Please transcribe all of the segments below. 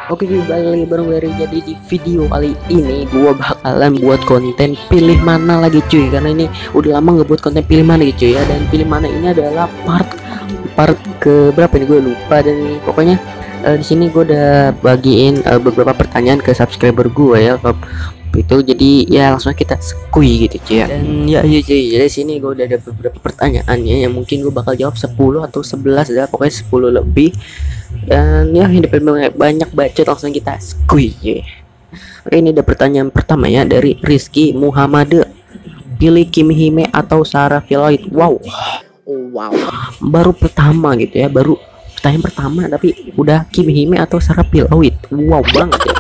Oke, balik lagi bareng gue. Jadi di video kali ini gua bakalan buat konten pilih mana lagi cuy, karena ini udah lama nggak buat konten pilih mana gitu ya. Dan pilih mana ini adalah part ke berapa ini gue lupa. Dan pokoknya di sini gue udah bagiin beberapa pertanyaan ke subscriber gue ya itu. Jadi ya langsung kita skui gitu cuy ya. Dan ya cuy, jadi sini gue udah ada beberapa pertanyaannya yang mungkin gue bakal jawab 10 atau 11 ya, pokoknya 10 lebih. Dan ya hidup banyak bacot, langsung kita skui ya. Oke, ini ada pertanyaan pertama ya dari Rizky Muhammad. Pilih Kimi Hime atau Sarah Filoid? Wow, baru pertama gitu ya, baru pertanyaan pertama tapi udah Kimi Hime atau Sarah Filoid. Wow banget ya.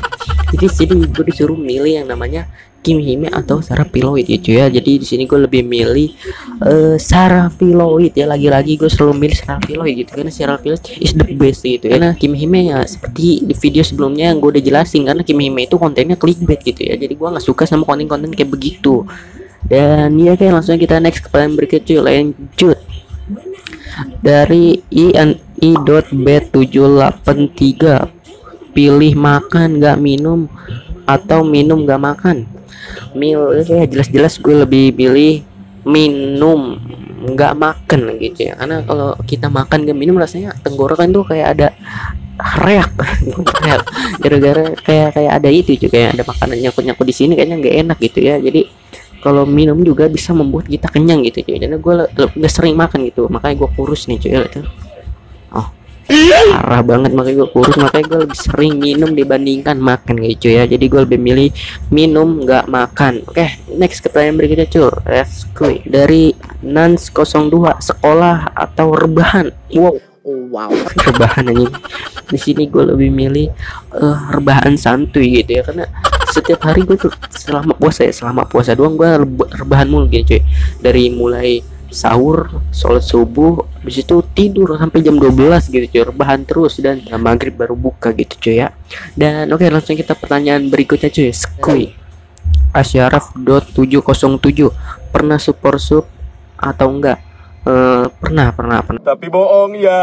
Jadi gue disuruh milih yang namanya Kimi Hime atau Sarah Filoid gitu ya. Jadi di sini gue lebih milih Sarah Filoid ya. Lagi-lagi gue selalu milih Sarah Filoid gitu, karena Sarah Filoid is the best gitu ya. Karena Kimi Hime ya seperti di video sebelumnya yang gue udah jelasin, karena Kimi Hime itu kontennya clickbait gitu ya. Jadi gue nggak suka sama konten-konten kayak begitu. Dan ya kayak langsung kita next ke pertanyaan berikutnya, lanjut dari INI.B783. Pilih makan gak minum atau minum gak makan? Ya jelas-jelas gue lebih pilih minum nggak makan gitu ya, karena kalau kita makan gak minum rasanya tenggorokan tuh kayak ada reak gara-gara kayak ada itu juga, kayak ada makanan nyangkut di sini, kayaknya nggak enak gitu ya. Jadi kalau minum juga bisa membuat kita kenyang gitu cuy. Dan gue nggak sering makan gitu, makanya gue kurus nih cuy. Oh, parah banget, makanya gue kurus, makanya gue lebih sering minum dibandingkan makan gitu ya. Jadi gue lebih milih minum nggak makan. Oke, next ke pertanyaan berikutnya cuy. Let's go. Dari Nans02, sekolah atau rebahan? Wow, rebahan aja. Di sini gue lebih milih rebahan santuy gitu ya, karena setiap hari gue tuh selama puasa doang gue rebahan mulu gitu cuy. Dari mulai sahur, sholat subuh, habis itu tidur sampai jam 12 gitu cuy, rebahan terus, dan maghrib baru buka gitu cuy ya. Dan oke, langsung kita pertanyaan berikutnya cuy. Skui Asyaraf.707, pernah support sub atau enggak? Pernah tapi bohong ya.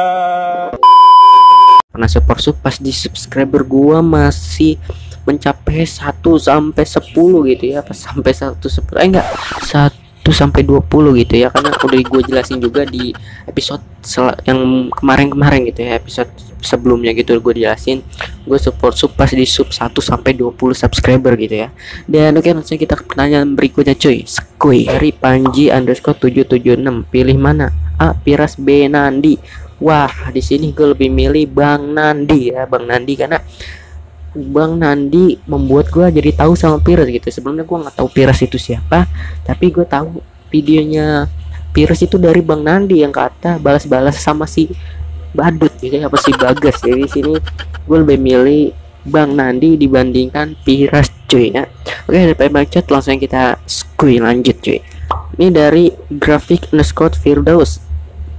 Pernah support sub pas di subscriber gua masih mencapai 1 sampai 10 gitu ya, pas sampai 1 enggak 1 sampai 20 gitu ya, karena udah gue jelasin juga di episode yang kemarin gitu ya, episode sebelumnya gitu gue jelasin gue support sub pas di sub 1 sampai 20 subscriber gitu ya. Dan oke, langsung kita ke pertanyaan berikutnya cuy. Skui dari Panji_776, pilih mana? A. Piras, B. Nandi. Wah, di sini gue lebih milih Bang Nandi ya, Bang Nandi, karena Bang Nandi membuat gue jadi tahu sama Piras gitu. Sebelumnya gue nggak tahu Piras itu siapa, tapi gue tahu videonya Piras itu dari Bang Nandi yang kata balas-balas sama si Badut gitu, apa si Bagas. Jadi sini gue lebih milih Bang Nandi dibandingkan Piras cuy ya. Oke, daripada bacot langsung kita skui lanjut cuy. Ini dari Grafik_Firdaus,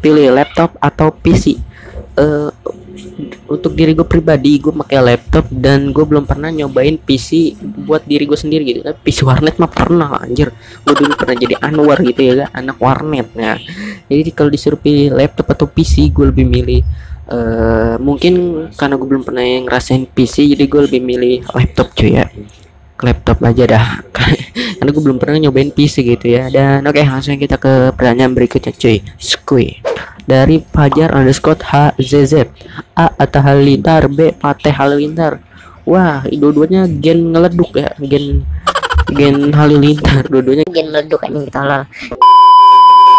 pilih laptop atau PC? Untuk diri gue pribadi, gue pakai laptop dan gue belum pernah nyobain PC buat diri gue sendiri gitu. Tapi PC warnet mah pernah anjir, gue dulu pernah jadi Anwar gitu ya, anak warnet. Nah, jadi kalau disuruh pilih laptop atau PC, gue lebih milih mungkin karena gue belum pernah ngerasain PC, jadi gue lebih milih laptop cuy ya. Laptop aja dah karena gue belum pernah nyobain PC gitu ya. Dan oke, langsung kita ke pertanyaan berikutnya cuy. Skui dari Fajar_HZZ, A. Atta Halilintar, B. Fateh Halilintar. Wah, dua-duanya gen ngeleduk ya, gen Halilintar, dua-duanya gen ngeleduk aja kita lah.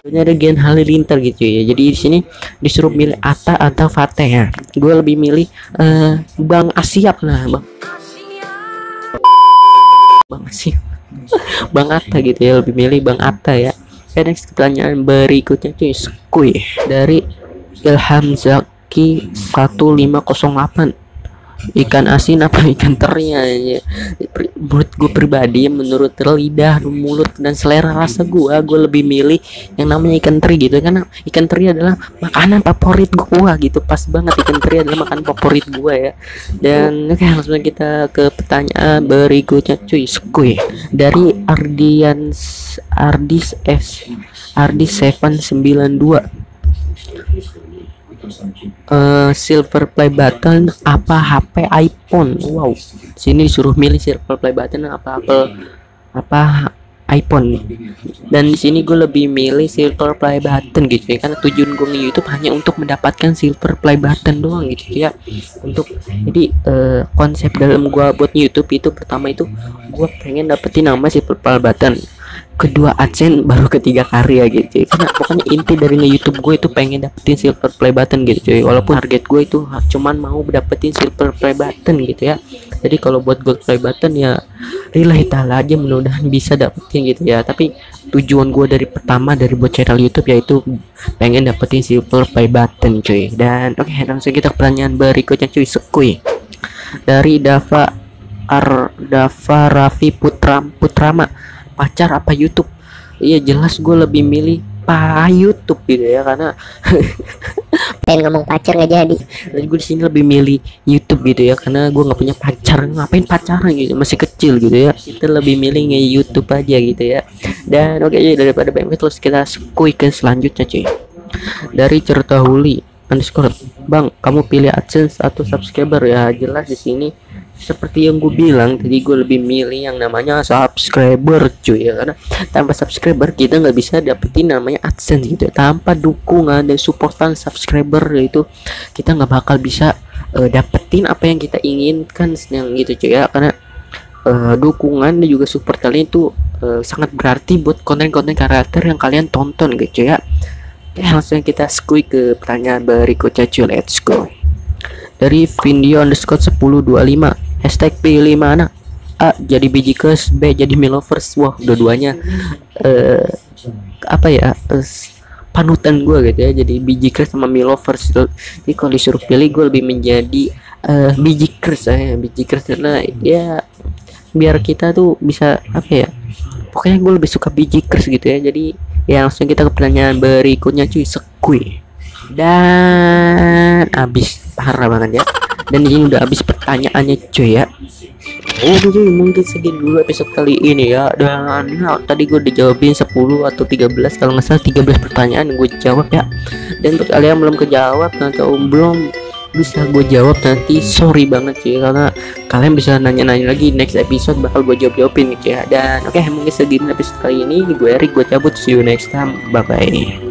Dua-duanya ada gen Halilintar gitu ya. Jadi di sini disuruh milih Atta atau Fateh ya, gue lebih milih Bang Asyap lah, Bang Asyap Bang Atta gitu ya, lebih milih Bang Atta ya. Next pertanyaan berikutnya cuy. Skui dari Ilham Zaki 1508, ikan asin apa ikan teri ya? Menurut gue pribadi, menurut lidah, mulut dan selera rasa gue lebih milih yang namanya ikan teri gitu, karena ikan teri adalah makanan favorit gue gitu. Pas banget, ikan teri adalah makanan favorit gue ya. Dan oke, langsung kita ke pertanyaan berikutnya cuy. Skui dari Ardis 792, silver play button apa HP iPhone. Wow, sini disuruh milih silver play button apa apa iPhone, dan di sini gue lebih milih silver play button gitu ya, karena tujuan gue nge-YouTube hanya untuk mendapatkan silver play button doang gitu ya. Untuk jadi konsep dalam gue buat YouTube itu pertama itu gue pengen dapetin nama silver play button, kedua AdSense, baru ketiga karya gitu ya. Karena pokoknya inti dari nge-YouTube gue itu pengen dapetin silver play button gitu cuy, walaupun target gue itu cuman mau dapetin silver play button gitu ya. Jadi kalau buat gold play button ya lillahi ta'ala aja, mudah-mudahan bisa dapetin gitu ya. Tapi tujuan gue dari pertama dari buat channel YouTube yaitu pengen dapetin silver play button cuy. Dan oke, langsung kita ke pertanyaan berikutnya cuy, sekui dari Dava Raffi Putrama, pacar apa YouTube? Iya jelas gue lebih milih YouTube gitu ya, karena pengen ngomong pacar nggak jadi. dan gue di sini lebih milih YouTube gitu ya, karena gue nggak punya pacar, ngapain pacaran gitu, masih kecil gitu ya. Kita lebih milih YouTube aja gitu ya. Dan oke, daripada banyak terus kita skui ke selanjutnya cuy. Dari Cerita Huli underscore, bang kamu pilih AdSense atau subscriber? Ya jelas di sini seperti yang gue bilang tadi, gue lebih milih yang namanya subscriber cuy ya, karena tanpa subscriber kita nggak bisa dapetin namanya AdSense gitu ya. Tanpa dukungan dan supportan subscriber itu kita nggak bakal bisa dapetin apa yang kita inginkan yang gitu cuy ya. Karena dukungan dan juga support kalian itu sangat berarti buat konten-konten karakter yang kalian tonton gitu ya. Oke, langsung kita skui ke pertanyaan berikutnya cuy, let's go. Dari Vindio underscore 1025, hashtag pilih mana? A jadi biji kes, B jadi Milovers. Wah, dua-duanya apa ya, panutan gue gitu ya, jadi biji kes sama Milovers. Jadi kalau disuruh pilih gue lebih menjadi biji kes ya, biji kes, karena ya biar kita tuh bisa apa ya, pokoknya gue lebih suka biji kes gitu ya. Jadi ya langsung kita ke pertanyaan berikutnya cuy, sekui. Dan habis, parah banget ya. Dan ini udah habis pertanyaannya cuy ya. Oke cuy, mungkin segini dulu episode kali ini ya. Dan ya, tadi gue dijawabin 10 atau 13, kalau nggak salah 13 pertanyaan gue jawab ya. Dan untuk kalian belum kejawab atau belum bisa gue jawab nanti, sorry banget cuy, karena kalian bisa nanya-nanya lagi, next episode bakal gue jawabin gitu ya. Dan oke, mungkin segini episode kali ini, gue Erik, gue cabut, see you next time, bye bye.